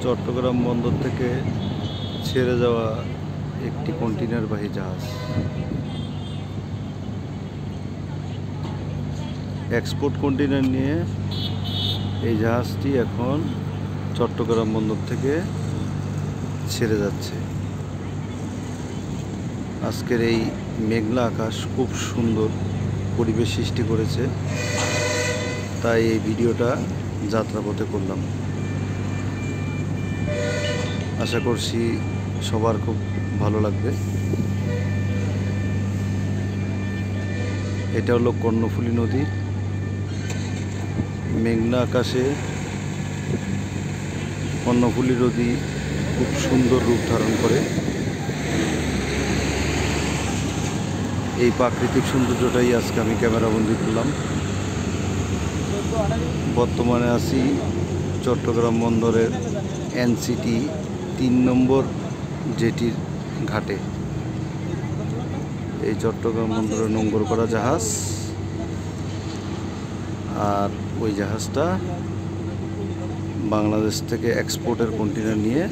চট্টগ্রাম বন্দর থেকে ছেড়ে যাওয়া একটি কন্টেইনারবাহী জাহাজ। এক্সপোর্ট কন্টেইনার নিয়ে এই জাহাজটি এখন চট্টগ্রাম বন্দর থেকে ছেড়ে যাচ্ছে। আজকের এই মেঘলা আকাশ খুব সুন্দর পরিবেশ সৃষ্টি করেছে, তাই এই ভিডিওটা যাত্রাপথে করলাম। আশা করছি সবার খুব ভালো লাগবে। এটা হলো কর্ণফুলী নদী। মেঘনা আকাশে কর্ণফুলী নদী খুব সুন্দর রূপ ধারণ করে। এই প্রাকৃতিক সৌন্দর্যটাই আজকে আমি ক্যামেরাবন্দি করলাম। বর্তমানে আছি চট্টগ্রাম বন্দরের এনসিটি ৩ নম্বর জেটির ঘাটে। এই চট্টগ্রাম বন্দরে নোঙর করা জাহাজ, আর ওই জাহাজটা বাংলাদেশ থেকে এক্সপোর্টের কন্টেইনার নিয়ে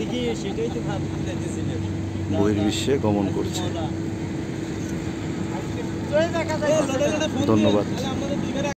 বহির্বিশ্বে গমন করছে। ধন্যবাদ।